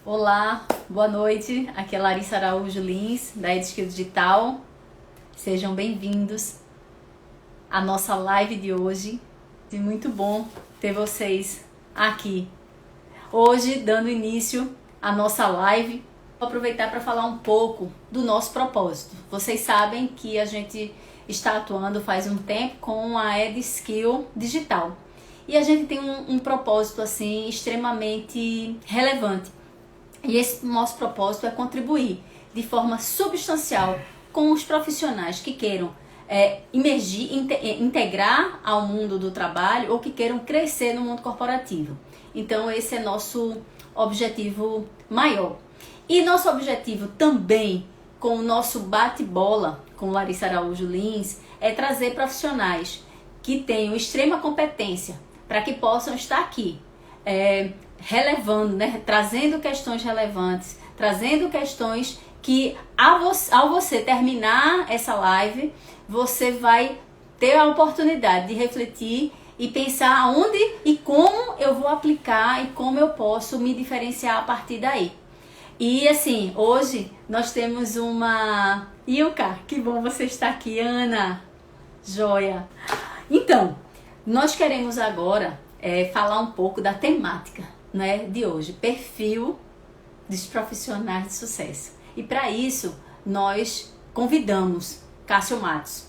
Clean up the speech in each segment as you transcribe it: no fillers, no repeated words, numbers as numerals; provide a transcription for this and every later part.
Olá, boa noite. Aqui é Larissa Araújo Lins, da Edskill Digital. Sejam bem-vindos à nossa live de hoje. É muito bom ter vocês aqui. Hoje, dando início à nossa live, vou aproveitar para falar um pouco do nosso propósito. Vocês sabem que a gente está atuando faz um tempo com a Edskill Digital. E a gente tem um propósito assim extremamente relevante. E esse nosso propósito é contribuir de forma substancial com os profissionais que queiram imergir, integrar ao mundo do trabalho ou que queiram crescer no mundo corporativo. Então esse é nosso objetivo maior. E nosso objetivo também com o nosso bate-bola com Larissa Araújo Lins é trazer profissionais que tenham extrema competência para que possam estar aqui relevando, né? Trazendo questões relevantes, trazendo questões que ao você terminar essa live, você vai ter a oportunidade de refletir e pensar aonde e como eu vou aplicar e como eu posso me diferenciar a partir daí. E assim, hoje nós temos uma... Ilka, que bom você estar aqui, Ana. Joia. Então, nós queremos agora falar um pouco da temática, né, de hoje, perfil dos profissionais de sucesso. E para isso, nós convidamos Cássio Matos.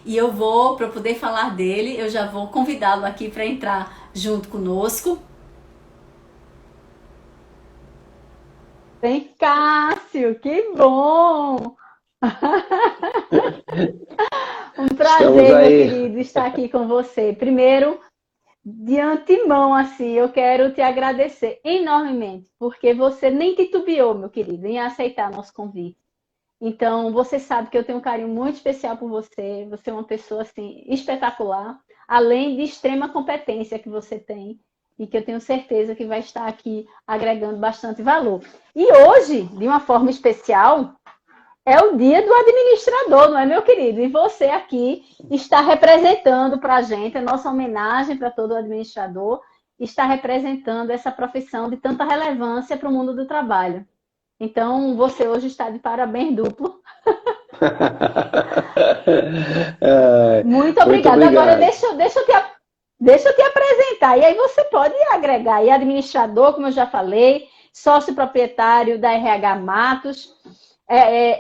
E eu vou, para poder falar dele, eu já vou convidá-lo aqui para entrar junto conosco. Vem, Cássio, que bom! Um Estamos prazer, meu aí. querido, estar aqui com você. Primeiro, de antemão, assim, eu quero te agradecer enormemente, porque você nem titubeou, meu querido, em aceitar nosso convite. Então, você sabe que eu tenho um carinho muito especial por você. Você é uma pessoa, assim, espetacular, além de extrema competência que você tem e que eu tenho certeza que vai estar aqui agregando bastante valor. E hoje, de uma forma especial, é o dia do administrador, não é, meu querido? E você aqui está representando para a gente, a nossa homenagem para todo o administrador, está representando essa profissão de tanta relevância para o mundo do trabalho. Então, você hoje está de parabéns duplo. Muito Muito obrigada. Agora, obrigado. deixa eu te apresentar. E aí você pode agregar aí administrador, como eu já falei, sócio proprietário da RH Matos,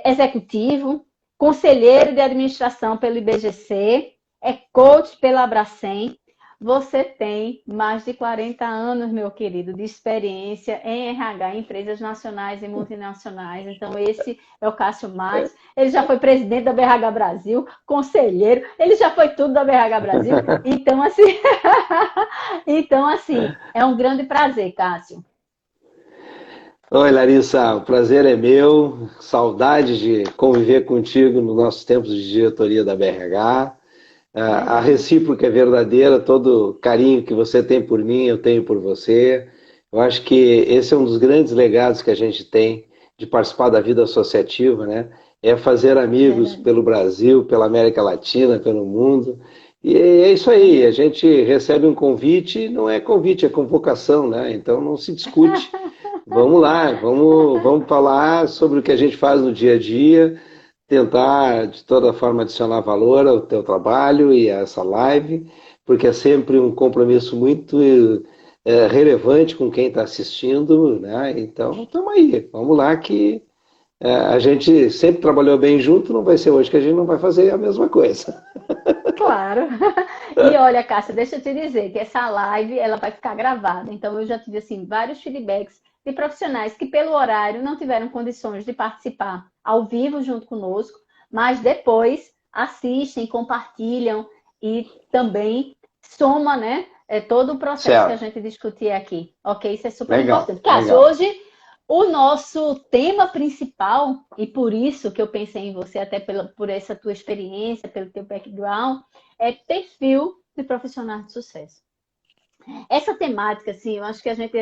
executivo, conselheiro de administração pelo IBGC, é coach pela Abracem. Você tem mais de 40 anos, meu querido, de experiência em RH, em empresas nacionais e multinacionais. Então, esse é o Cássio Matos. Ele já foi presidente da BRH Brasil, conselheiro, ele já foi tudo da BRH Brasil. Então, assim, é um grande prazer, Cássio. Oi, Larissa, o prazer é meu. Saudade de conviver contigo nos nossos tempos de diretoria da BRH. A Verdade. recíproca é verdadeira, todo o carinho que você tem por mim, eu tenho por você. Eu acho que esse é um dos grandes legados que a gente tem de participar da vida associativa, né? É fazer amigos Verdade. pelo Brasil, pela América Latina, pelo mundo. E é isso aí, a Verdade. gente recebe um convite, não é convite, é convocação, né? Então não se discute. Vamos lá, vamos falar sobre o que a gente faz no dia a dia, tentar de toda forma adicionar valor ao teu trabalho e a essa live, porque é sempre um compromisso muito relevante com quem está assistindo, né? Então, estamos aí, vamos lá que a gente sempre trabalhou bem junto, não vai ser hoje que a gente não vai fazer a mesma coisa. Claro. E olha, Cássia, deixa eu te dizer que essa live ela vai ficar gravada. Então eu já tive assim vários feedbacks de profissionais que pelo horário não tiveram condições de participar ao vivo junto conosco, mas depois assistem, compartilham e também soma, né, todo o processo que a Certo, gente discutir aqui. OK? Isso é super legal, importante. Cássio, legal. hoje o nosso tema principal, e por isso que eu pensei em você, até por essa tua experiência, pelo teu background, é perfil de profissional de sucesso. Essa temática, assim,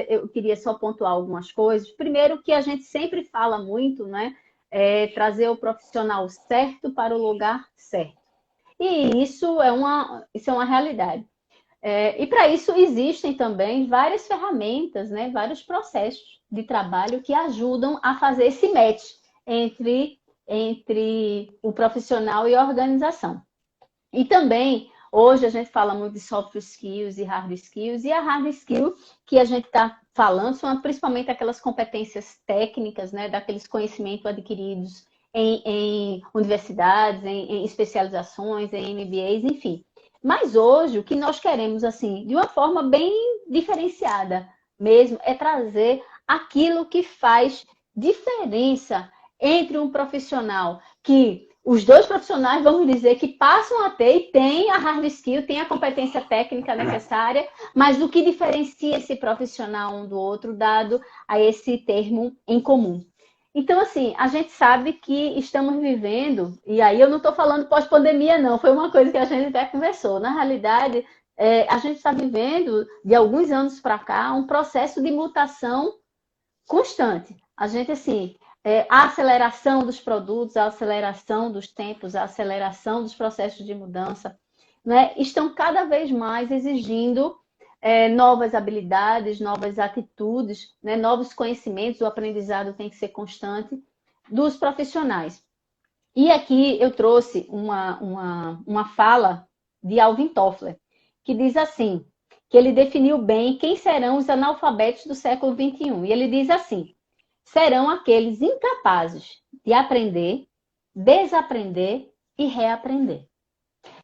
eu queria só pontuar algumas coisas. Primeiro, que a gente sempre fala muito, né? É trazer o profissional certo para o lugar certo. E isso é uma realidade. E para isso existem também várias ferramentas, né, vários processos de trabalho que ajudam a fazer esse match entre o profissional e a organização. E também, hoje a gente fala muito de soft skills e hard skills, e a hard skill que a gente está falando são principalmente aquelas competências técnicas, né, daqueles conhecimentos adquiridos em universidades, em especializações, em MBAs, enfim. Mas hoje, o que nós queremos, assim, de uma forma bem diferenciada mesmo, é trazer aquilo que faz diferença entre um profissional que os dois profissionais, vamos dizer, que passam a ter e têm a hard skill, têm a competência técnica necessária, mas o que diferencia esse profissional um do outro, dado a esse termo em comum. Então, assim, a gente sabe que estamos vivendo, e aí eu não estou falando pós-pandemia, não, foi uma coisa que a gente até conversou. Na realidade, a gente está vivendo, de alguns anos para cá, um processo de mutação constante. A gente, assim, a aceleração dos produtos, a aceleração dos tempos, a aceleração dos processos de mudança, né, estão cada vez mais exigindo novas habilidades, novas atitudes, né, novos conhecimentos, o aprendizado tem que ser constante dos profissionais. E aqui eu trouxe uma fala de Alvin Toffler, que diz assim, que ele definiu bem quem serão os analfabetos do século XXI. E ele diz assim, serão aqueles incapazes de aprender, desaprender e reaprender.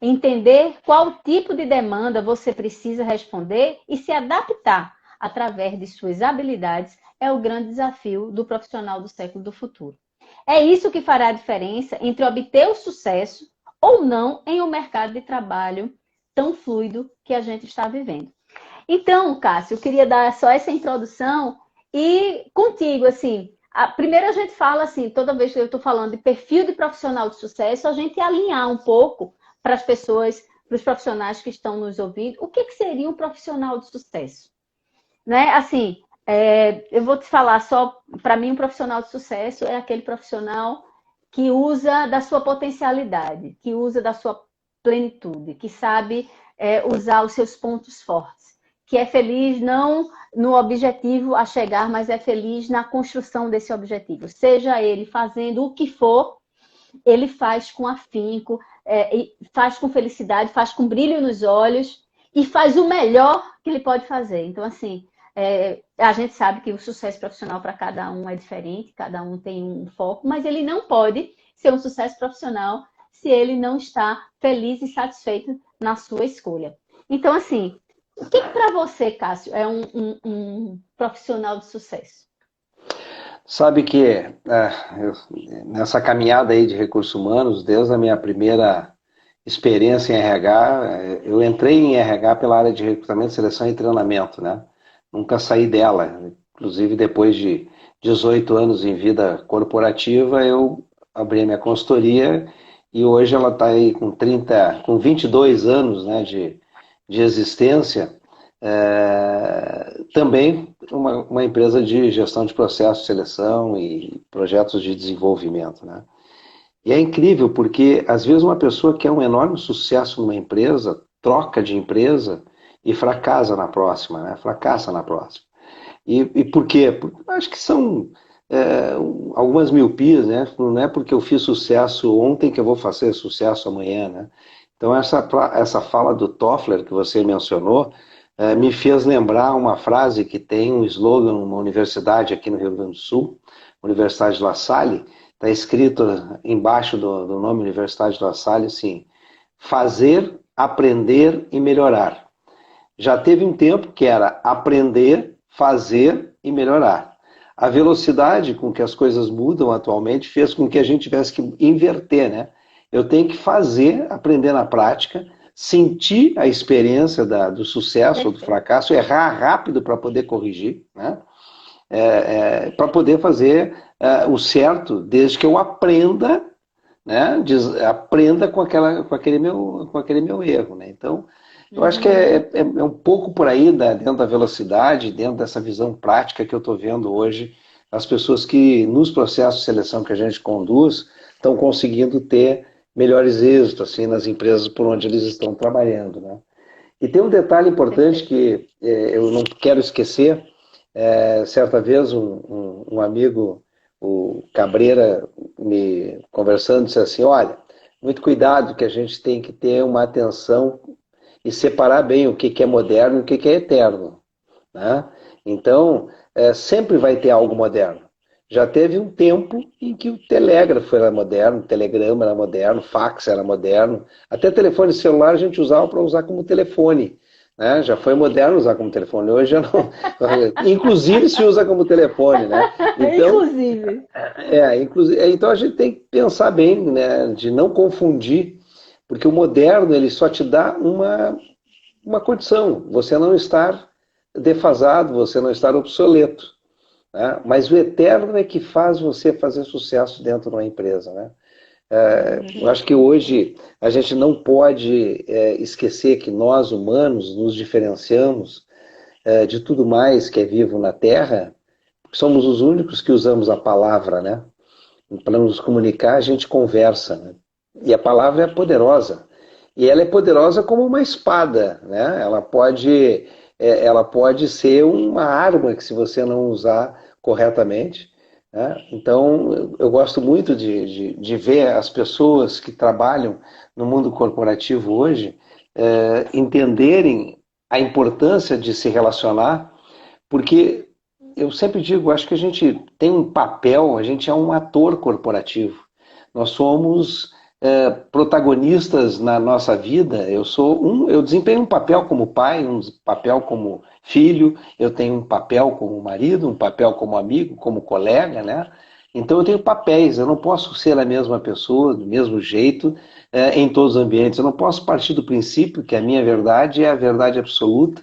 Entender qual tipo de demanda você precisa responder e se adaptar através de suas habilidades é o grande desafio do profissional do século do futuro. É isso que fará a diferença entre obter o sucesso ou não em um mercado de trabalho tão fluido que a gente está vivendo. Então, Cássio, eu queria dar só essa introdução e contigo, assim, primeiro a gente fala assim, toda vez que eu estou falando de perfil de profissional de sucesso, a gente alinhar um pouco para as pessoas, para os profissionais que estão nos ouvindo, o que seria um profissional de sucesso? Né? Assim, eu vou te falar só, para mim, um profissional de sucesso é aquele profissional que usa da sua potencialidade, que usa da sua plenitude, que sabe usar os seus pontos fortes, que é feliz não no objetivo a chegar, mas é feliz na construção desse objetivo. Seja ele fazendo o que for, ele faz com afinco, faz com felicidade, faz com brilho nos olhos e faz o melhor que ele pode fazer. Então, assim, a gente sabe que o sucesso profissional para cada um é diferente, cada um tem um foco, mas ele não pode ser um sucesso profissional se ele não está feliz e satisfeito na sua escolha. Então, assim, o que para você, Cássio, é um profissional de sucesso? Sabe que nessa caminhada aí de recursos humanos, desde a minha primeira experiência em RH, eu entrei em RH pela área de recrutamento, seleção e treinamento, né? Nunca saí dela. Inclusive, depois de 18 anos em vida corporativa, eu abri a minha consultoria e hoje ela está aí com 22 anos, né, de existência. Também uma empresa de gestão de processos, seleção e projetos de desenvolvimento, né? E é incrível porque às vezes uma pessoa que é um enorme sucesso numa empresa troca de empresa e fracassa na próxima, né? Fracassa na próxima. E por quê? Porque eu acho que são algumas miopias, né? Não é porque eu fiz sucesso ontem que eu vou fazer sucesso amanhã, né? Então essa fala do Toffler que você mencionou me fez lembrar uma frase que tem um slogan numa universidade aqui no Rio Grande do Sul, Universidade de La Salle, está escrito embaixo do nome Universidade de La Salle assim, fazer, aprender e melhorar. Já teve um tempo que era aprender, fazer e melhorar. A velocidade com que as coisas mudam atualmente fez com que a gente tivesse que inverter, né? Eu tenho que fazer, aprender na prática, sentir a experiência do sucesso ou do fracasso, errar rápido para poder corrigir, né? Para poder fazer o certo, desde que eu aprenda, né? Aprenda com aquele meu erro, né? Então, eu acho que é um pouco por aí, dentro da velocidade, dentro dessa visão prática que eu estou vendo hoje, as pessoas que nos processos de seleção que a gente conduz estão conseguindo ter melhores êxitos assim, nas empresas por onde eles estão trabalhando, né? E tem um detalhe importante que eu não quero esquecer. Certa vez um amigo, o Cabreira, me conversando, disse assim, olha, muito cuidado que a gente tem que ter uma atenção e separar bem o que é moderno e o que é eterno, né? Então, sempre vai ter algo moderno. Já teve um tempo em que o telégrafo era moderno, o telegrama era moderno, o fax era moderno, até telefone celular a gente usava para usar como telefone, né? Já foi moderno usar como telefone, hoje já não. Inclusive se usa como telefone, né? Então, então a gente tem que pensar bem, né? De não confundir, porque o moderno ele só te dá uma condição, você não estar defasado, você não estar obsoleto, né? Mas o eterno é que faz você fazer sucesso dentro de uma empresa, né? Eu acho que hoje a gente não pode esquecer que nós, humanos, nos diferenciamos de tudo mais que é vivo na Terra, porque somos os únicos que usamos a palavra, né? Para nos comunicar, a gente conversa, né? E a palavra é poderosa. E ela é poderosa como uma espada, né? Ela pode ser uma arma que se você não usar corretamente, né? Então, eu gosto muito de ver as pessoas que trabalham no mundo corporativo hoje entenderem a importância de se relacionar, porque eu sempre digo, acho que a gente tem um papel, a gente é um ator corporativo. Nós somos protagonistas na nossa vida. Eu desempenho um papel como pai, um papel como filho, eu tenho um papel como marido, um papel como amigo, como colega, né? Então eu tenho papéis, eu não posso ser a mesma pessoa, do mesmo jeito, em todos os ambientes. Eu não posso partir do princípio que a minha verdade é a verdade absoluta,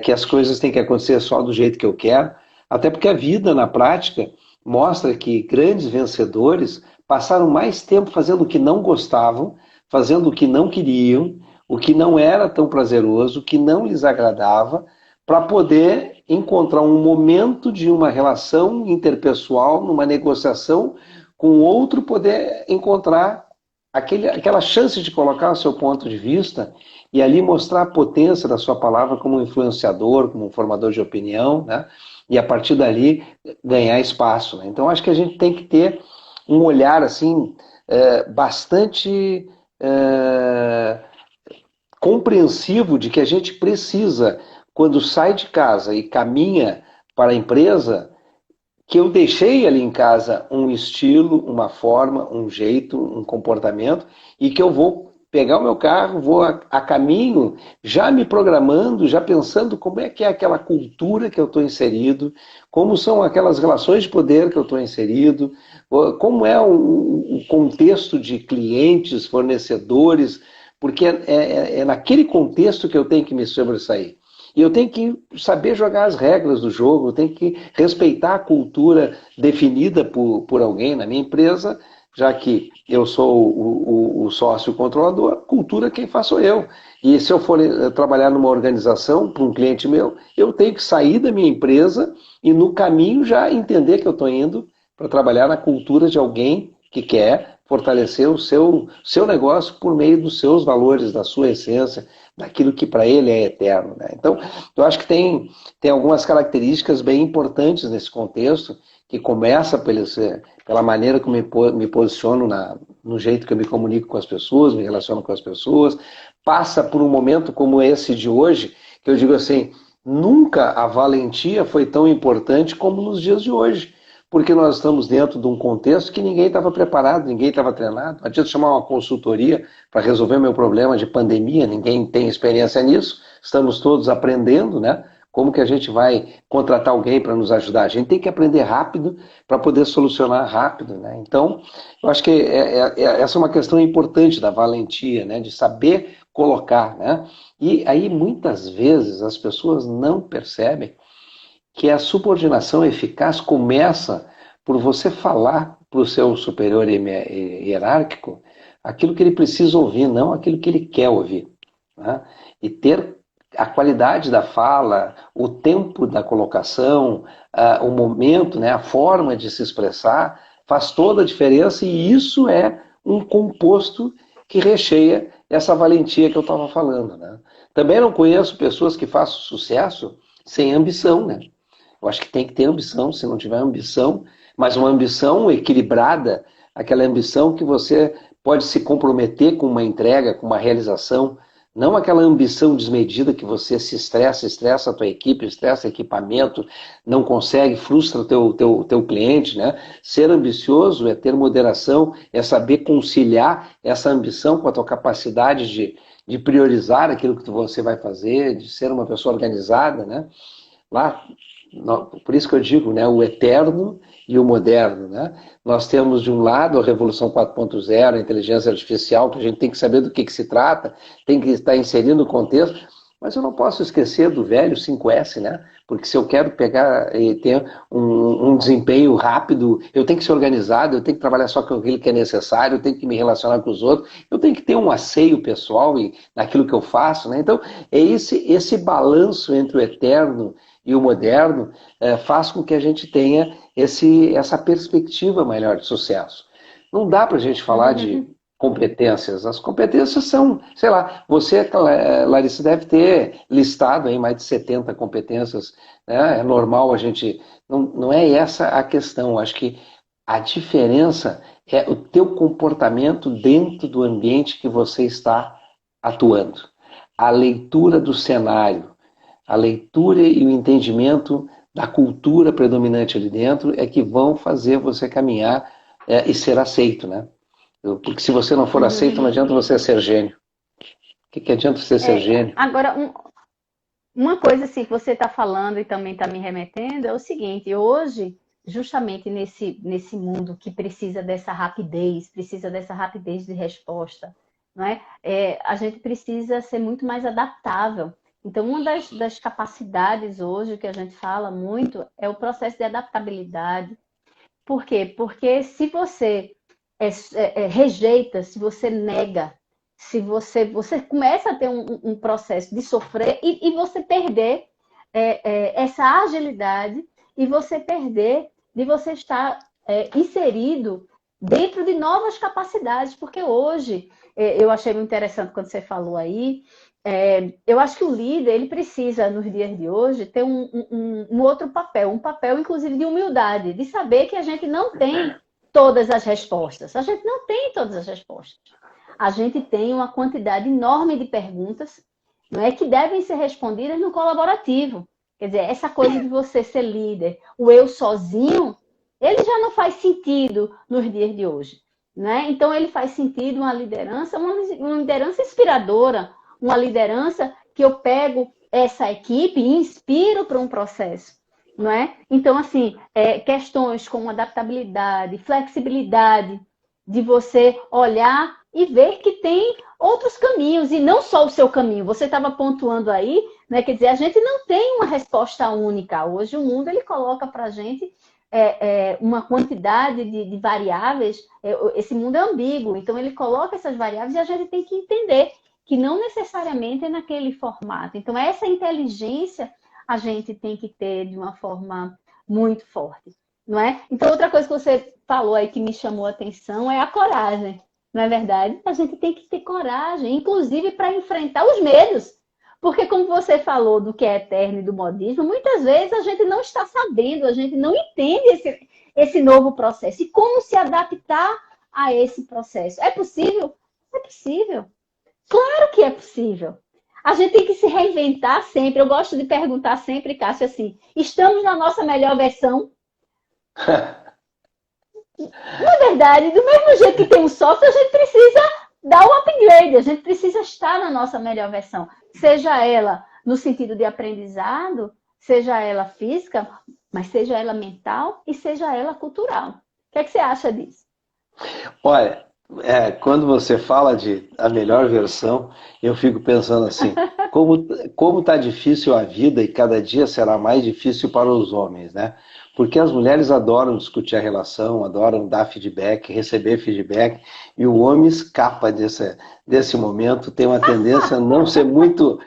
que as coisas têm que acontecer só do jeito que eu quero, até porque a vida, na prática, mostra que grandes vencedores passaram mais tempo fazendo o que não gostavam, fazendo o que não queriam, o que não era tão prazeroso, o que não lhes agradava, para poder encontrar um momento de uma relação interpessoal, numa negociação com outro, poder encontrar aquela chance de colocar o seu ponto de vista e ali mostrar a potência da sua palavra como um influenciador, como um formador de opinião, né? E a partir dali ganhar espaço, né? Então acho que a gente tem que ter um olhar assim bastante compreensivo de que a gente precisa, quando sai de casa e caminha para a empresa, que eu deixei ali em casa um estilo, uma forma, um jeito, um comportamento, e que eu vou pegar o meu carro, vou a caminho, já me programando, já pensando como é que é aquela cultura que eu estou inserido, como são aquelas relações de poder que eu estou inserido, como é o contexto de clientes, fornecedores, porque é naquele contexto que eu tenho que me sobressair. E eu tenho que saber jogar as regras do jogo, eu tenho que respeitar a cultura definida por alguém na minha empresa, já que eu sou o sócio controlador, cultura quem faz sou eu. E se eu for trabalhar numa organização para um cliente meu, eu tenho que sair da minha empresa e no caminho já entender que eu estou indo para trabalhar na cultura de alguém que quer fortalecer o seu negócio por meio dos seus valores, da sua essência, daquilo que para ele é eterno, né? Então, eu acho que tem algumas características bem importantes nesse contexto, que começa pela maneira como me posiciono no jeito que eu me comunico com as pessoas, me relaciono com as pessoas, passa por um momento como esse de hoje, que eu digo assim, nunca a valentia foi tão importante como nos dias de hoje, porque nós estamos dentro de um contexto que ninguém estava preparado, ninguém estava treinado. Não adianta chamar uma consultoria para resolver meu problema de pandemia, ninguém tem experiência nisso, estamos todos aprendendo, né? Como que a gente vai contratar alguém para nos ajudar? A gente tem que aprender rápido para poder solucionar rápido, né? Então, eu acho que essa é uma questão importante da valentia, né? De saber colocar, né? E aí, muitas vezes, as pessoas não percebem que a subordinação eficaz começa por você falar para o seu superior hierárquico aquilo que ele precisa ouvir, não aquilo que ele quer ouvir, né? E ter a qualidade da fala, o tempo da colocação, o momento, né, a forma de se expressar, faz toda a diferença e isso é um composto que recheia essa valentia que eu estava falando, né? Também não conheço pessoas que façam sucesso sem ambição, né? Eu acho que tem que ter ambição, se não tiver ambição, mas uma ambição equilibrada, aquela ambição que você pode se comprometer com uma entrega, com uma realização, não aquela ambição desmedida que você se estressa a tua equipe, estressa o equipamento, não consegue, frustra o teu cliente, né? Ser ambicioso é ter moderação, é saber conciliar essa ambição com a tua capacidade de priorizar aquilo que você vai fazer, de ser uma pessoa organizada, né? Lá, por isso que eu digo, né, o eterno e o moderno, né? Nós temos de um lado a Revolução 4.0, a inteligência artificial, que a gente tem que saber do que se trata, tem que estar inserindo o contexto, mas eu não posso esquecer do velho 5S, né? Porque se eu quero pegar e ter um desempenho rápido, eu tenho que ser organizado, eu tenho que trabalhar só com aquilo que é necessário, eu tenho que me relacionar com os outros, eu tenho que ter um asseio pessoal naquilo que eu faço, né? Então, é esse balanço entre o eterno e o moderno faz com que a gente tenha essa perspectiva melhor de sucesso. Não dá para a gente falar de competências. As competências são, sei lá, você, Larissa, deve ter listado aí mais de 70 competências, né? É normal a gente... Não é essa a questão. Acho que a diferença é o teu comportamento dentro do ambiente que você está atuando. A leitura do cenário, a leitura e o entendimento da cultura predominante ali dentro é que vão fazer você caminhar e ser aceito, né? Porque se você não for aceito, não adianta você ser gênio. O que adianta você ser gênio? Agora, uma coisa assim que você está falando e também está me remetendo é o seguinte: hoje, justamente nesse mundo que precisa dessa rapidez de resposta, não é? A gente precisa ser muito mais adaptável. Então, uma das capacidades hoje que a gente fala muito é o processo de adaptabilidade. Por quê? Porque se você rejeita, se você nega, se você começa a ter um processo de sofrer e você perder essa agilidade e você perder de você estar inserido dentro de novas capacidades, porque hoje, eu achei muito interessante quando você falou aí, eu acho que o líder, ele precisa, nos dias de hoje, ter um outro papel, um papel, inclusive, de humildade, de saber que a gente não tem todas as respostas. A gente não tem todas as respostas. A gente tem uma quantidade enorme de perguntas, não é, que devem ser respondidas no colaborativo. Quer dizer, essa coisa de você ser líder, o eu sozinho, ele já não faz sentido nos dias de hoje, né? Então, ele faz sentido uma liderança inspiradora, uma liderança que eu pego essa equipe e inspiro para um processo, não é? Então, assim, questões como adaptabilidade, flexibilidade, de você olhar e ver que tem outros caminhos, e não só o seu caminho. Você estava pontuando aí, né? Quer dizer, a gente não tem uma resposta única. Hoje o mundo, ele coloca para a gente uma quantidade de variáveis. Esse mundo é ambíguo, então ele coloca essas variáveis e a gente tem que entender que não necessariamente é naquele formato. Então, essa inteligência a gente tem que ter de uma forma muito forte, não é? Então, outra coisa que você falou aí que me chamou a atenção é a coragem, não é verdade? A gente tem que ter coragem, inclusive para enfrentar os medos. Porque, como você falou do que é eterno e do modismo, muitas vezes a gente não está sabendo, a gente não entende esse novo processo. E como se adaptar a esse processo? É possível? É possível. Claro que é possível. A gente tem que se reinventar sempre. Eu gosto de perguntar sempre, Cássio, assim, estamos na nossa melhor versão? Na verdade, do mesmo jeito que tem um software, a gente precisa dar um upgrade, a gente precisa estar na nossa melhor versão. Seja ela no sentido de aprendizado, seja ela física, mas seja ela mental e seja ela cultural. O que é que você acha disso? Olha, quando você fala de a melhor versão, eu fico pensando assim, como tá difícil a vida e cada dia será mais difícil para os homens, né? Porque as mulheres adoram discutir a relação, adoram dar feedback, receber feedback, e o homem escapa desse momento, tem uma tendência a não ser muito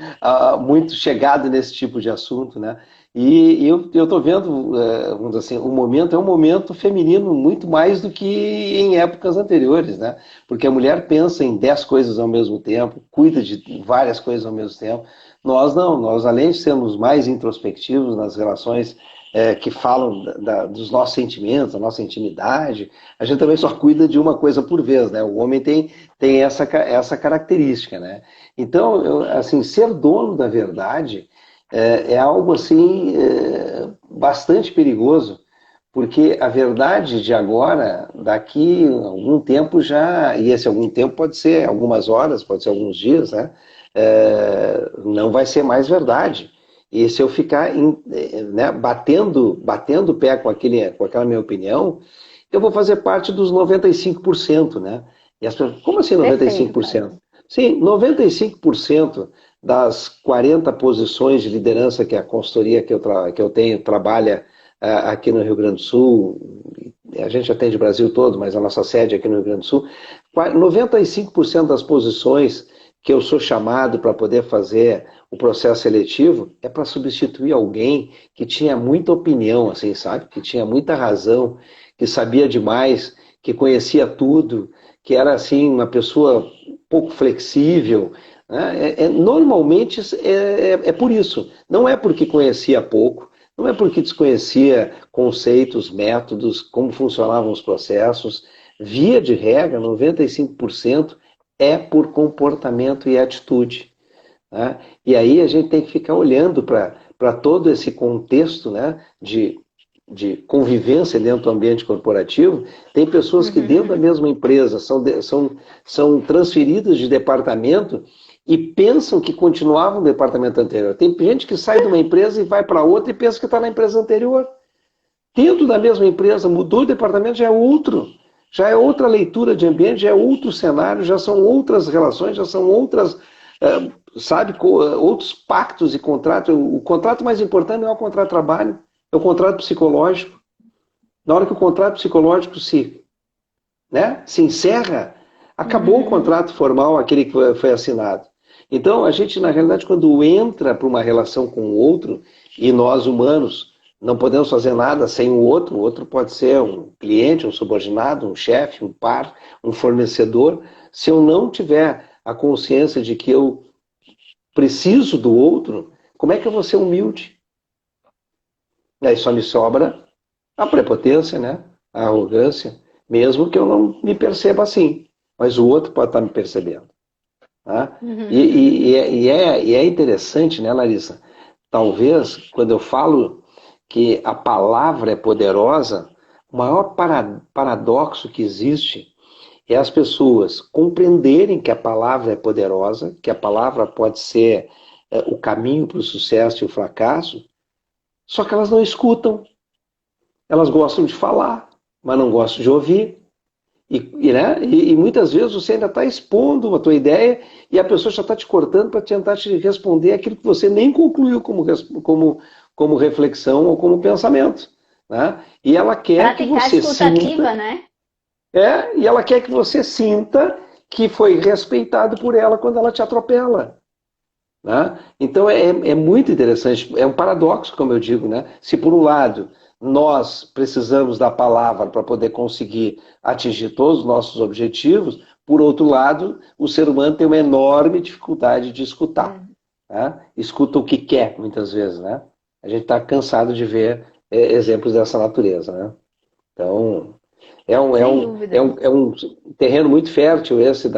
chegado nesse tipo de assunto, né? E eu estou vendo, vamos dizer assim, o momento é um momento feminino muito mais do que em épocas anteriores, né? Porque a mulher pensa em 10 coisas ao mesmo tempo, cuida de várias coisas ao mesmo tempo. Nós não, nós além de sermos mais introspectivos nas relações que falam dos nossos sentimentos, da nossa intimidade, a gente também só cuida de uma coisa por vez, né? O homem tem essa característica, né? Então, assim, ser dono da verdade é algo assim bastante perigoso, porque a verdade de agora, daqui a algum tempo já, e esse algum tempo pode ser algumas horas, pode ser alguns dias, né? Não vai ser mais verdade. E se eu ficar né, batendo o pé com aquela minha opinião, eu vou fazer parte dos 95%, né? E as pessoas, como assim Perfeito, 95%? Cássio. Sim, 95% das 40 posições de liderança que a consultoria que eu tenho trabalha aqui no Rio Grande do Sul, a gente atende o Brasil todo, mas a nossa sede é aqui no Rio Grande do Sul, 95% das posições que eu sou chamado para poder fazer o processo seletivo é para substituir alguém que tinha muita opinião, assim, sabe? Que tinha muita razão, que sabia demais, que conhecia tudo, que era assim uma pessoa pouco flexível, né? Normalmente é por isso. Não é porque conhecia pouco, não é porque desconhecia conceitos, métodos, como funcionavam os processos. Via de regra, 95% é por comportamento e atitude. Né? E aí a gente tem que ficar olhando para todo esse contexto, né, de convivência dentro do ambiente corporativo. Tem pessoas que dentro da mesma empresa são transferidas de departamento e pensam que continuavam no departamento anterior. Tem gente que sai de uma empresa e vai para outra e pensa que está na empresa anterior. Dentro da mesma empresa, mudou o departamento, já é outro. Já é outra leitura de ambiente, já é outro cenário, já são outras relações, já são outras, sabe, outros pactos e contratos. O contrato mais importante não é o contrato de trabalho, é o contrato psicológico. Na hora que o contrato psicológico se encerra, acabou o contrato formal, aquele que foi assinado. Então, a gente, na realidade, quando entra para uma relação com o outro, e nós humanos não podemos fazer nada sem o outro pode ser um cliente, um subordinado, um chefe, um par, um fornecedor. Se eu não tiver a consciência de que eu preciso do outro, como é que eu vou ser humilde? Aí só me sobra a prepotência, né? A arrogância, mesmo que eu não me perceba assim. Mas o outro pode estar me percebendo. Tá? E é interessante, né, Larissa? Talvez, quando eu falo que a palavra é poderosa, o maior paradoxo que existe é as pessoas compreenderem que a palavra é poderosa, que a palavra pode ser o caminho para o sucesso e o fracasso, só que elas não escutam. Elas gostam de falar, mas não gostam de ouvir. Né? E muitas vezes você ainda está expondo a tua ideia e a pessoa já está te cortando para tentar te responder aquilo que você nem concluiu como reflexão ou como pensamento. Né? E ela quer que Praticar a você escutativa, sinta, né? e ela quer que você sinta que foi respeitado por ela quando ela te atropela. Né? Então é muito interessante, é um paradoxo, como eu digo, né? Se por um lado nós precisamos da palavra para poder conseguir atingir todos os nossos objetivos, por outro lado, o ser humano tem uma enorme dificuldade de escutar. Né? Escuta o que quer, muitas vezes. Né? A gente está cansado de ver exemplos dessa natureza. Né? Então, Sem dúvida. é um terreno muito fértil esse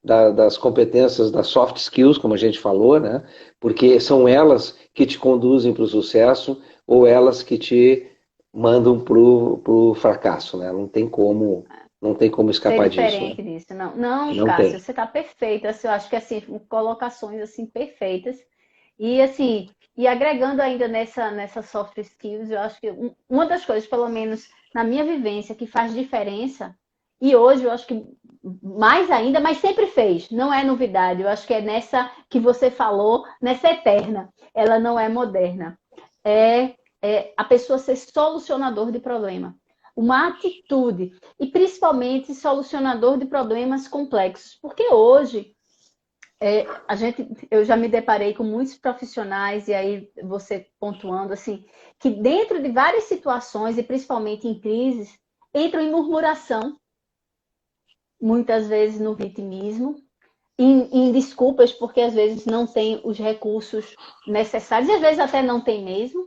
das competências, das soft skills, como a gente falou, né? Porque são elas que te conduzem para o sucesso ou elas que te mandam para o fracasso, né? Não tem como Ser escapar disso, né? diferente disso. Não, não, Não Cássio, tem. você está perfeita. Assim, eu acho que assim, colocações assim perfeitas. E assim, e agregando ainda nessa soft skills, eu acho que uma das coisas, pelo menos na minha vivência, que faz diferença, e hoje eu acho que mais ainda, mas sempre fez, não é novidade. Eu acho que é nessa que você falou, nessa eterna. Ela não é moderna. É a pessoa ser solucionador de problema. Uma atitude, e principalmente solucionador de problemas complexos. Porque hoje eu já me deparei com muitos profissionais, e aí você pontuando, assim, que dentro de várias situações, e principalmente em crises, entram em murmuração, muitas vezes no vitimismo, em desculpas, porque às vezes não tem os recursos necessários, e às vezes até não tem mesmo,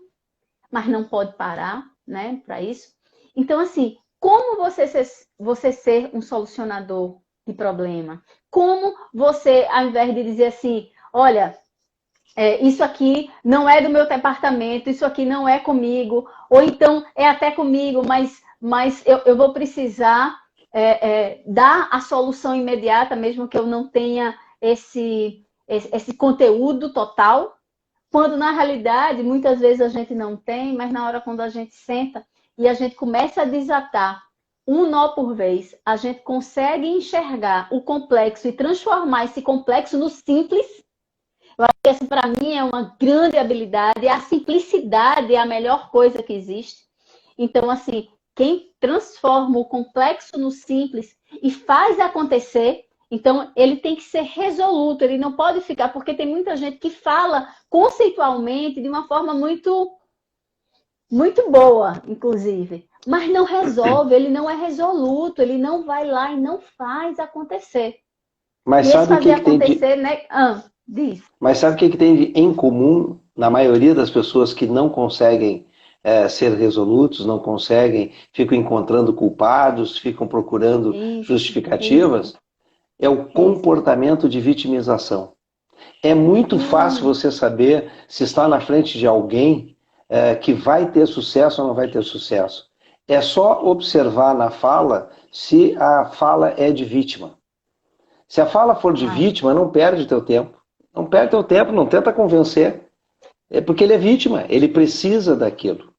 mas não pode parar, né, para isso. Então, assim, como você ser um solucionador de problema? Como você, ao invés de dizer assim, olha, isso aqui não é do meu departamento, isso aqui não é comigo, ou então é até comigo, mas eu vou precisar dar a solução imediata, mesmo que eu não tenha esse conteúdo total, quando na realidade muitas vezes a gente não tem, mas na hora quando a gente senta e a gente começa a desatar um nó por vez, a gente consegue enxergar o complexo e transformar esse complexo no simples. Eu acho que essa para mim é uma grande habilidade, a simplicidade é a melhor coisa que existe. Então, assim, quem transforma o complexo no simples e faz acontecer, então ele tem que ser resoluto, ele não pode ficar, porque tem muita gente que fala conceitualmente de uma forma muito boa, inclusive, mas não resolve, ele não é resoluto, ele não vai lá e não faz acontecer. Mas e sabe o que, fazer que acontecer, tem de... né? Diz. Mas sabe o que, que tem em comum na maioria das pessoas que não conseguem ser resolutos, não conseguem, ficam encontrando culpados, ficam procurando justificativas? É o comportamento de vitimização. É muito fácil você saber se está na frente de alguém que vai ter sucesso ou não vai ter sucesso. É só observar na fala se a fala é de vítima. Se a fala for de vítima, não perde teu tempo. Não perde teu tempo, não tenta convencer. É porque ele é vítima, ele precisa daquilo.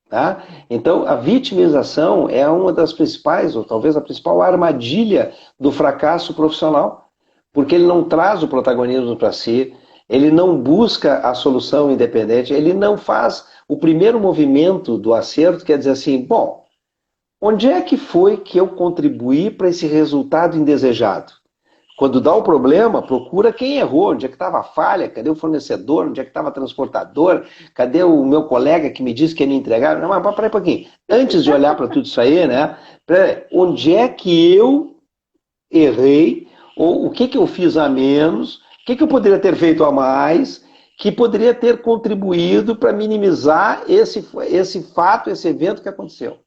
Tá? Então, a vitimização é uma das principais, ou talvez a principal armadilha do fracasso profissional, porque ele não traz o protagonismo para si, ele não busca a solução independente, ele não faz o primeiro movimento do acerto, que é dizer assim, bom, onde é que foi que eu contribuí para esse resultado indesejado? Quando dá o problema, procura quem errou, onde é que estava a falha, cadê o fornecedor, onde é que estava o transportador, cadê o meu colega que me disse que ia me entregar? Não, mas peraí um pouquinho. Antes de olhar para tudo isso aí, né? Onde é que eu errei, ou o que eu fiz a menos, o que eu poderia ter feito a mais, que poderia ter contribuído para minimizar esse fato, esse evento que aconteceu.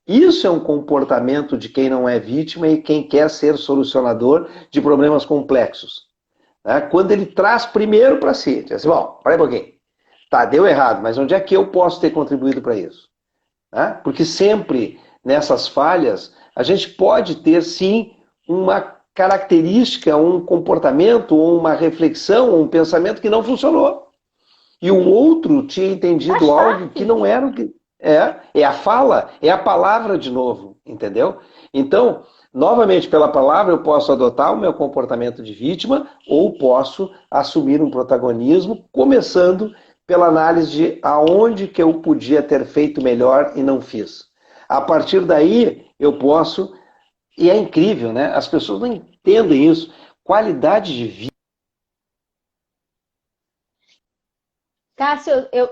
Isso é um comportamento de quem não é vítima e quem quer ser solucionador de problemas complexos. Né? Quando ele traz primeiro para si, diz assim, bom, peraí um pouquinho, tá, deu errado, mas onde é que eu posso ter contribuído para isso? Né? Porque sempre nessas falhas, a gente pode ter sim uma característica, um comportamento, uma reflexão, um pensamento que não funcionou. E o outro tinha entendido algo que não era o que... É a fala, é a palavra de novo, entendeu? Então, novamente, pela palavra, eu posso adotar o meu comportamento de vítima ou posso assumir um protagonismo, começando pela análise de aonde que eu podia ter feito melhor e não fiz. A partir daí, eu posso... E é incrível, né? As pessoas não entendem isso. Qualidade de vida... Cássio, eu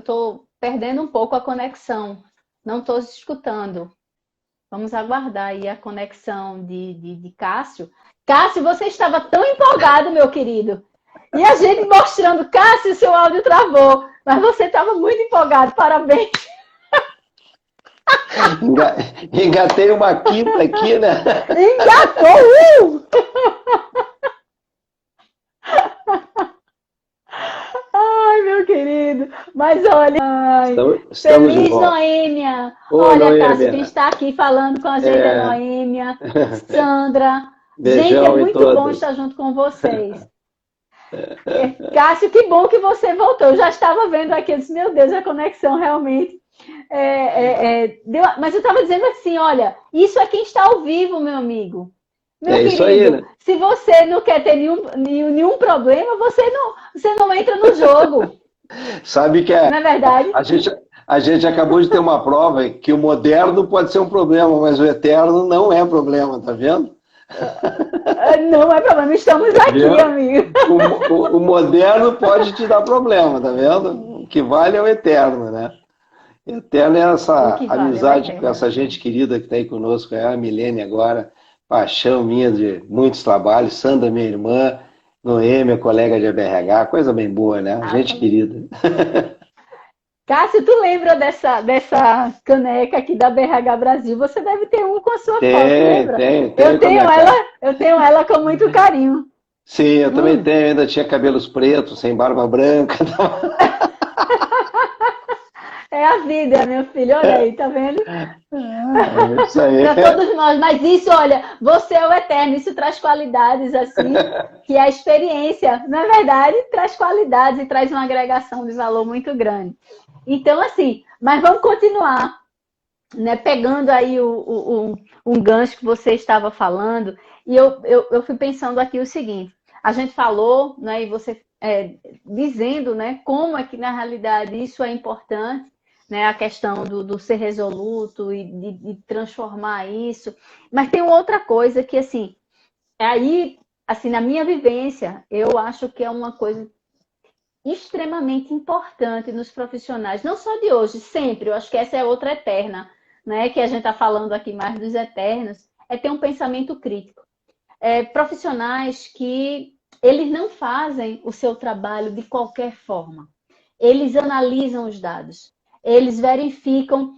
tô perdendo um pouco a conexão. Não estou escutando. Vamos aguardar aí a conexão de Cássio. Cássio, você estava tão empolgado, meu querido. E a gente mostrando, Cássio, seu áudio travou. Mas você estava muito empolgado, parabéns. Engatei uma quinta aqui, né? Engatou! Ai, meu querido. Mas olha, estamos feliz Noêmia. Olha, Noêmia. Cássio, quem está aqui falando com a gente é Noêmia, Sandra. Beijão, gente, é muito bom estar junto com vocês. Cássio, que bom que você voltou. Eu já estava vendo aqui, eu disse, meu Deus, a conexão realmente... Mas eu estava dizendo assim, olha, isso é quem está ao vivo, meu amigo. Meu querido, isso aí, né? Se você não quer ter nenhum problema, você não entra no jogo. Sabe que não é verdade? A gente acabou de ter uma prova que o moderno pode ser um problema, mas o eterno não é problema, tá vendo? Não é problema, estamos aqui, Viu? amigo. O moderno pode te dar problema, tá vendo? O que vale é o eterno, né? Eterno é O essa que vale é o amizade com eterno, essa gente querida que está aí conosco, é a Milene agora, paixão minha de muitos trabalhos, Sandra, minha irmã, Noêmia, colega de ABRH, coisa bem boa, né? Ah, Gente querida. Cássio, tu lembra dessa caneca aqui da BRH Brasil? Você deve ter um com a sua foto, lembra? Tem como é que é? Eu tenho ela com muito carinho. Sim, eu também tenho, ainda tinha cabelos pretos, sem barba branca. É a vida, meu filho. Olha aí, tá vendo? É isso aí. Para todos nós. Mas isso, olha, você é o eterno. Isso traz qualidades, assim, que a experiência, na verdade, traz qualidades e traz uma agregação de valor muito grande. Então, assim, mas vamos continuar, né? Pegando aí um gancho que você estava falando, e eu fui pensando aqui o seguinte: a gente falou, né? E você dizendo, né? Como é que na realidade isso é importante, né? A questão do ser resoluto e de transformar isso. Mas tem outra coisa que, assim, aí, assim, na minha vivência, eu acho que é uma coisa extremamente importante nos profissionais, não só de hoje, sempre. Eu acho que essa é outra eterna, né? Que a gente está falando aqui mais dos eternos, é ter um pensamento crítico. Profissionais que eles não fazem o seu trabalho de qualquer forma. Eles analisam os dados, eles verificam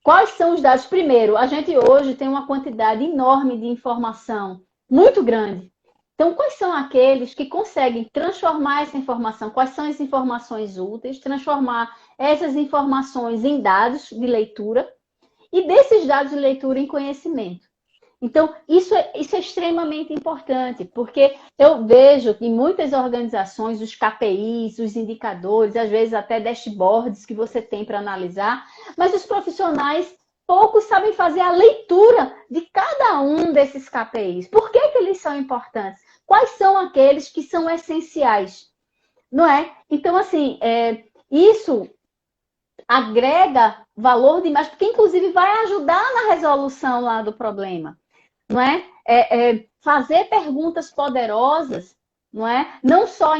quais são os dados. Primeiro, a gente hoje tem uma quantidade enorme de informação, muito grande. Então, quais são aqueles que conseguem transformar essa informação? Quais são as informações úteis? Transformar essas informações em dados de leitura e desses dados de leitura em conhecimento. Então, isso é extremamente importante, porque eu vejo que em muitas organizações, os KPIs, os indicadores, às vezes até dashboards que você tem para analisar, mas os profissionais poucos sabem fazer a leitura de cada um desses KPIs. Por que eles são importantes? Quais são aqueles que são essenciais? Não é? Então, assim, isso agrega valor demais, porque inclusive vai ajudar na resolução lá do problema. Não é? Fazer perguntas poderosas, não é? Não só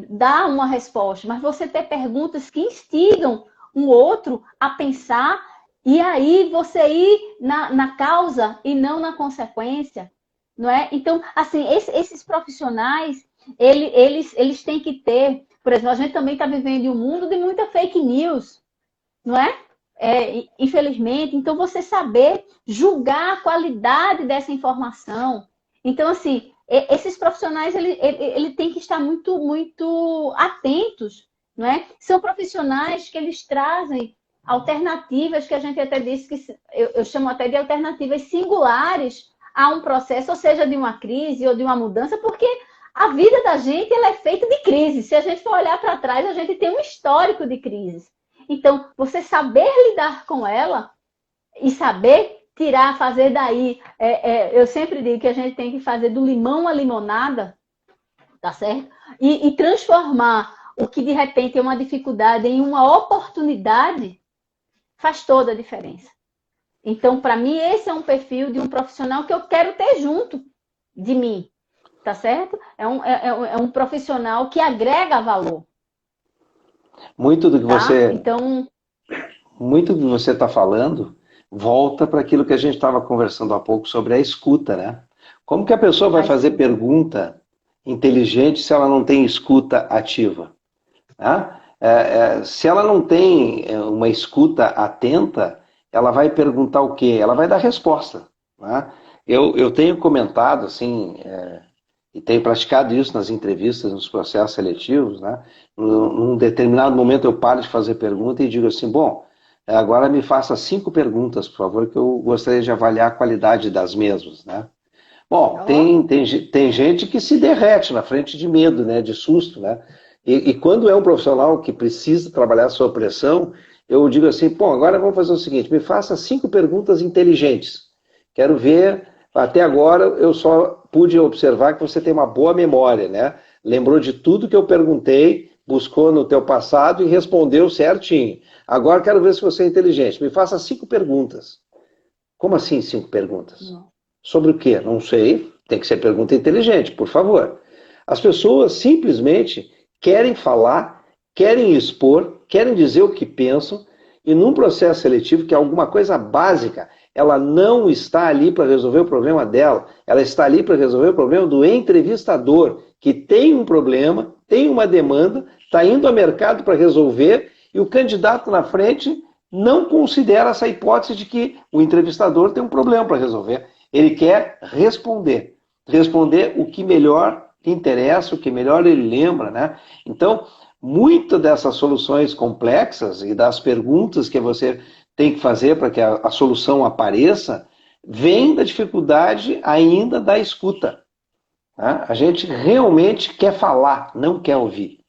dar uma resposta, mas você ter perguntas que instigam um outro a pensar e aí você ir na causa e não na consequência, não é? Então, assim, esses profissionais, eles têm que ter, por exemplo, a gente também está vivendo em um mundo de muita fake news, não é? Infelizmente, então você saber julgar a qualidade dessa informação. Então, assim, esses profissionais ele tem que estar muito, muito atentos, não é? São profissionais que eles trazem alternativas que a gente até disse que eu chamo até de alternativas singulares a um processo, ou seja, de uma crise ou de uma mudança, porque a vida da gente ela é feita de crises. Se a gente for olhar para trás, a gente tem um histórico de crises. Então, você saber lidar com ela e saber tirar, fazer daí... eu sempre digo que a gente tem que fazer do limão a limonada, tá certo? E transformar o que de repente é uma dificuldade em uma oportunidade, faz toda a diferença. Então, para mim, esse é um perfil de um profissional que eu quero ter junto de mim, tá certo? É um profissional que agrega valor. Muito do que você Então, muito do que você está falando volta para aquilo que a gente estava conversando há pouco sobre a escuta, né? Como que a pessoa vai fazer pergunta inteligente se ela não tem escuta ativa? Né? Se ela não tem uma escuta atenta, ela vai perguntar o quê? Ela vai dar resposta. Né? Eu tenho comentado assim, e tenho praticado isso nas entrevistas, nos processos seletivos, né? Num determinado momento eu paro de fazer pergunta e digo assim, bom, agora me faça 5 perguntas, por favor, que eu gostaria de avaliar a qualidade das mesmas, né? Bom, tem gente que se derrete na frente de medo, né? De susto, né? E quando é um profissional que precisa trabalhar sob pressão, eu digo assim, pô, agora vamos fazer o seguinte, me faça 5 perguntas inteligentes. Quero ver, até agora eu só pude observar que você tem uma boa memória, né? Lembrou de tudo que eu perguntei, buscou no teu passado e respondeu certinho. Agora quero ver se você é inteligente. Me faça 5 perguntas. Como assim 5 perguntas? Não. Sobre o quê? Não sei. Tem que ser pergunta inteligente, por favor. As pessoas simplesmente querem falar, querem expor, querem dizer o que pensam, e num processo seletivo, que é alguma coisa básica, ela não está ali para resolver o problema dela, ela está ali para resolver o problema do entrevistador, que tem um problema, tem uma demanda, está indo ao mercado para resolver, e o candidato na frente não considera essa hipótese de que o entrevistador tem um problema para resolver. Ele quer responder o que melhor lhe interessa, o que melhor ele lembra, né? Então, muitas dessas soluções complexas e das perguntas que você tem que fazer para que a solução apareça, vem da dificuldade ainda da escuta. Né? A gente realmente quer falar, não quer ouvir.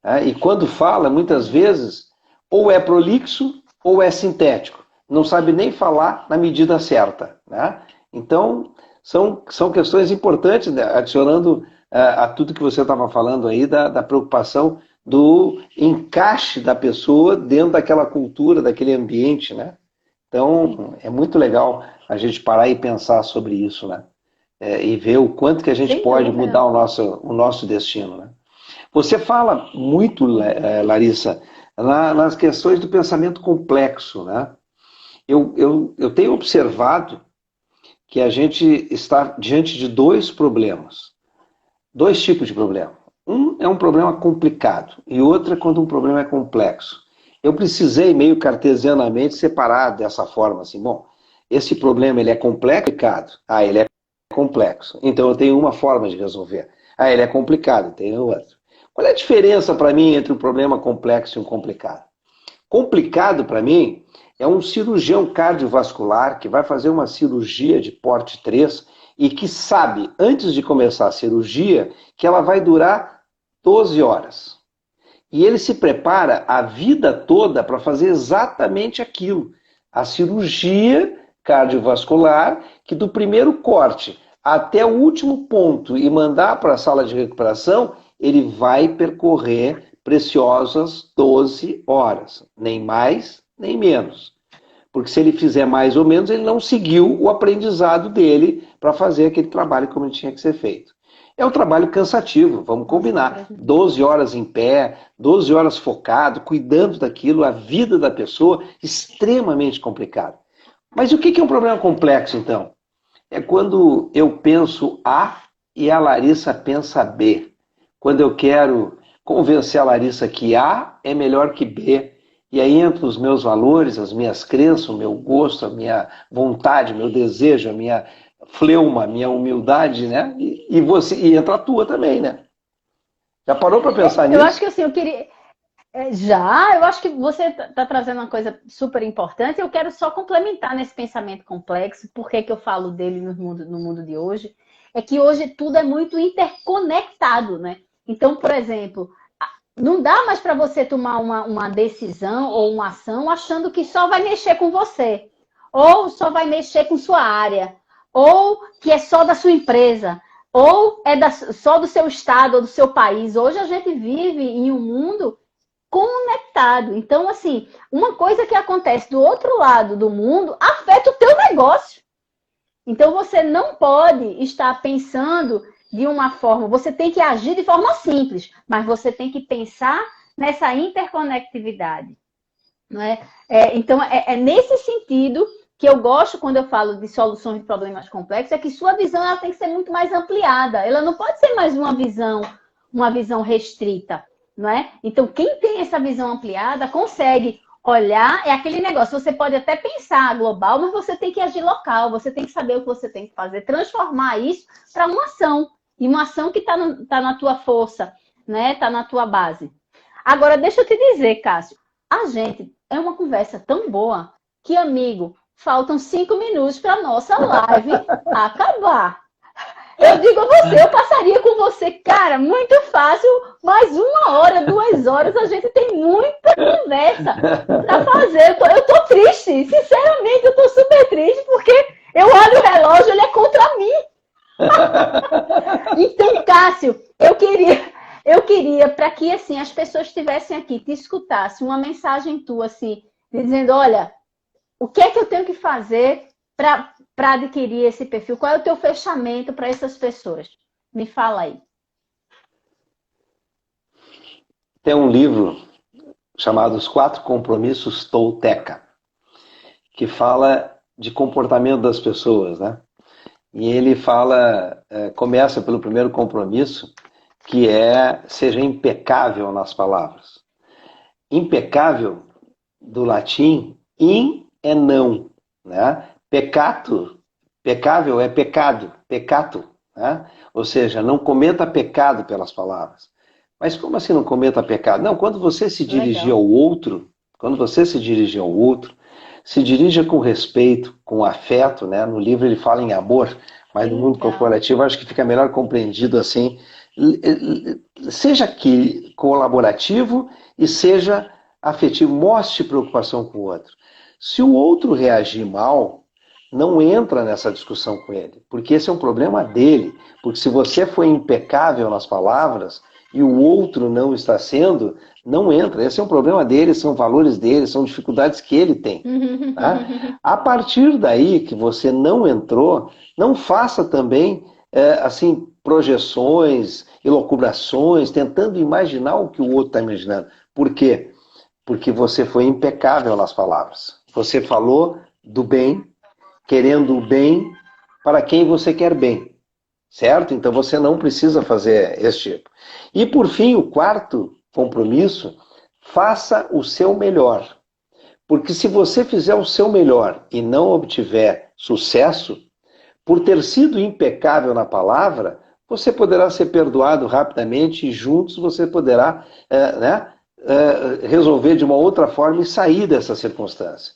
Né? E quando fala, muitas vezes, ou é prolixo ou é sintético. Não sabe nem falar na medida certa. Né? Então, são questões importantes, né? Adicionando a tudo que você estava falando aí, da preocupação do encaixe da pessoa dentro daquela cultura, daquele ambiente, né? Então, é muito legal a gente parar e pensar sobre isso, né? E ver o quanto que a gente pode mudar o nosso destino, né? Você fala muito, Larissa, nas questões do pensamento complexo, né? Eu tenho observado que a gente está diante de dois problemas. Dois tipos de problema. Um é um problema complicado e outro é quando um problema é complexo. Eu precisei meio cartesianamente separar dessa forma, assim, bom, esse problema ele é complicado? Ah, ele é complexo. Então eu tenho uma forma de resolver. Ah, ele é complicado, tem outra. Qual é a diferença para mim entre um problema complexo e um complicado? Complicado para mim é um cirurgião cardiovascular que vai fazer uma cirurgia de porte 3 e que sabe, antes de começar a cirurgia, que ela vai durar 12 horas. E ele se prepara a vida toda para fazer exatamente aquilo. A cirurgia cardiovascular, que do primeiro corte até o último ponto e mandar para a sala de recuperação, ele vai percorrer preciosas 12 horas. Nem mais, nem menos. Porque se ele fizer mais ou menos, ele não seguiu o aprendizado dele para fazer aquele trabalho como ele tinha que ser feito. É um trabalho cansativo, vamos combinar. 12 horas em pé, 12 horas focado, cuidando daquilo, a vida da pessoa, extremamente complicado. Mas o que é um problema complexo, então? É quando eu penso A e a Larissa pensa B. Quando eu quero convencer a Larissa que A é melhor que B. E aí entra os meus valores, as minhas crenças, o meu gosto, a minha vontade, meu desejo, a minha fleuma, a minha humildade, né? E entra a tua também, né? Já parou para pensar nisso? Eu acho que assim, eu queria... Já, eu acho que você está trazendo uma coisa super importante. Eu quero só complementar nesse pensamento complexo. Por que eu falo dele no mundo de hoje? É que hoje tudo é muito interconectado, né? Então, por exemplo... Não dá mais para você tomar uma decisão ou uma ação achando que só vai mexer com você, ou só vai mexer com sua área, ou que é só da sua empresa, ou é só do seu estado ou do seu país. Hoje a gente vive em um mundo conectado. Então, assim, uma coisa que acontece do outro lado do mundo afeta o teu negócio. Então, você não pode estar pensando de uma forma, você tem que agir de forma simples, mas você tem que pensar nessa interconectividade. Não é? Então, é nesse sentido que eu gosto quando eu falo de soluções de problemas complexos, é que sua visão ela tem que ser muito mais ampliada. Ela não pode ser mais uma visão restrita. Não é? Então, quem tem essa visão ampliada consegue olhar, é aquele negócio, você pode até pensar global, mas você tem que agir local, você tem que saber o que você tem que fazer, transformar isso para uma ação. E uma ação que está na tua força, né? Está na tua base. Agora, deixa eu te dizer, Cássio, a gente é uma conversa tão boa que, amigo, faltam 5 minutos para a nossa live acabar. Eu digo a você, eu passaria com você, cara, muito fácil, mais 1 hora, 2 horas, a gente tem muita conversa para fazer. Eu tô triste, sinceramente, eu tô super triste, porque eu olho o relógio, ele é contra mim. Então, Cássio, eu queria para que assim as pessoas estivessem aqui, te escutassem uma mensagem tua assim, dizendo, olha, o que é que eu tenho que fazer para para adquirir esse perfil? Qual é o teu fechamento para essas pessoas? Me fala aí. Tem um livro chamado Os Quatro Compromissos Tolteca, que fala de comportamento das pessoas, né? E ele fala, começa pelo primeiro compromisso, que é seja impecável nas palavras. Impecável, do latim, in é não, né? Pecável é pecado, pecato, né? Ou seja, não cometa pecado pelas palavras. Mas como assim não cometa pecado? Não, quando você se dirigir Legal. ao outro, quando você se dirigir ao outro, se dirija com respeito, com afeto, né? No livro ele fala em amor, mas Que no mundo legal. corporativo acho que fica melhor compreendido assim. Seja aqui colaborativo e seja afetivo, mostre preocupação com o outro. Se o outro reagir mal, não entra nessa discussão com ele, porque esse é um problema dele. Porque se você foi impecável nas palavras e o outro não está sendo, não entra. Esse é um problema dele, são valores dele, são dificuldades que ele tem. Tá? A partir daí que você não entrou, não faça também assim projeções, elucubrações, tentando imaginar o que o outro está imaginando. Por quê? Porque você foi impecável nas palavras. Você falou do bem, querendo o bem para quem você quer bem, certo? Então você não precisa fazer esse tipo. E por fim, o quarto compromisso, faça o seu melhor. Porque se você fizer o seu melhor e não obtiver sucesso, por ter sido impecável na palavra, você poderá ser perdoado rapidamente e juntos você poderá resolver de uma outra forma e sair dessa circunstância.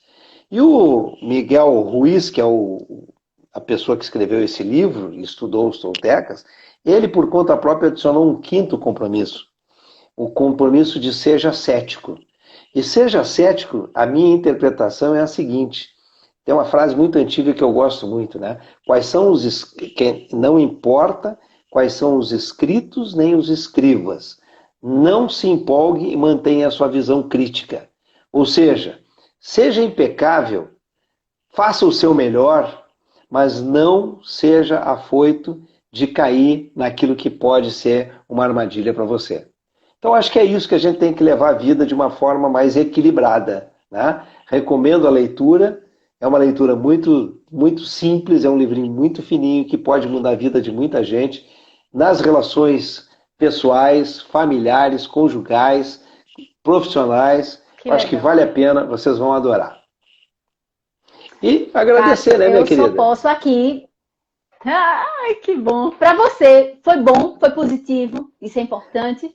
E o Miguel Ruiz, que é a pessoa que escreveu esse livro e estudou os toltecas, ele, por conta própria, adicionou um quinto compromisso, o compromisso de seja cético. E seja cético, a minha interpretação é a seguinte, tem uma frase muito antiga que eu gosto muito, né? Quais são não importa quais são os escritos nem os escribas. Não se empolgue e mantenha a sua visão crítica. Ou seja, seja impecável, faça o seu melhor, mas não seja afoito de cair naquilo que pode ser uma armadilha para você. Então acho que é isso que a gente tem que levar a vida de uma forma mais equilibrada, né? Recomendo a leitura, é uma leitura muito, muito simples, é um livrinho muito fininho que pode mudar a vida de muita gente nas relações pessoais, familiares, conjugais, profissionais. Que Acho que legal. vale a pena, vocês vão adorar. E agradecer, Cássio, né, minha eu só querida? posso aqui. Ai, que bom. Para você, foi bom, foi positivo, isso é importante.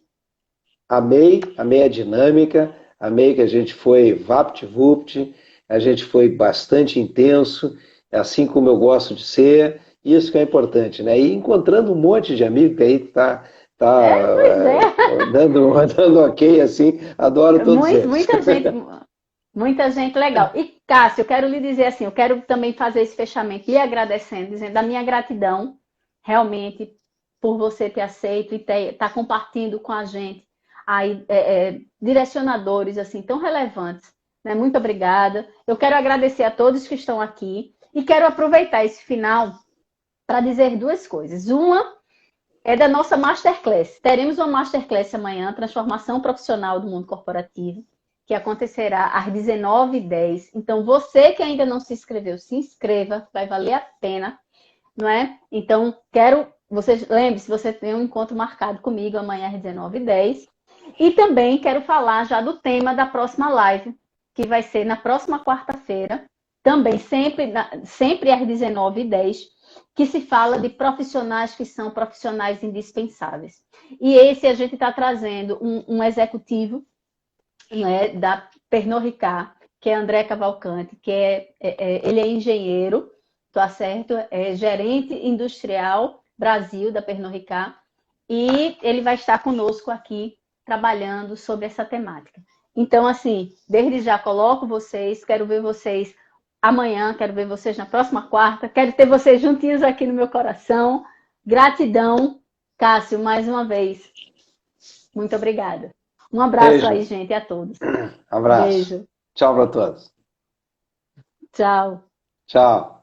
Amei a dinâmica, amei que a gente foi vapt-vupt, a gente foi bastante intenso, assim como eu gosto de ser, isso que é importante, né? E encontrando um monte de amigo que aí Pois é. dando ok, assim, adoro todos eles. Muita gente legal. E, Cássio, eu quero lhe dizer assim, eu quero também fazer esse fechamento lhe agradecendo, dizendo da minha gratidão, realmente, por você ter aceito e estar compartilhando com a gente aí, direcionadores assim tão relevantes. Né? Muito obrigada. Eu quero agradecer a todos que estão aqui e quero aproveitar esse final para dizer duas coisas. Uma é da nossa Masterclass. Teremos uma Masterclass amanhã, Transformação Profissional do Mundo Corporativo, que acontecerá às 19h10. Então, você que ainda não se inscreveu, se inscreva, vai valer a pena, não é? Então, lembre-se, você tem um encontro marcado comigo amanhã às 19h10. E também quero falar já do tema da próxima live, que vai ser na próxima quarta-feira, também sempre às 19h10, que se fala de profissionais que são profissionais indispensáveis. E esse a gente está trazendo um executivo, né, da Pernod Ricard, que é André Cavalcante, que ele é engenheiro, tá certo? É gerente industrial Brasil da Pernod Ricard, e ele vai estar conosco aqui trabalhando sobre essa temática. Então, assim, desde já coloco vocês, quero ver vocês amanhã, quero ver vocês na próxima quarta, quero ter vocês juntinhos aqui no meu coração. Gratidão, Cássio, mais uma vez. Muito obrigada. Um abraço Beijo, aí, gente, a todos. abraço. Beijo. Tchau para todos. Tchau. Tchau.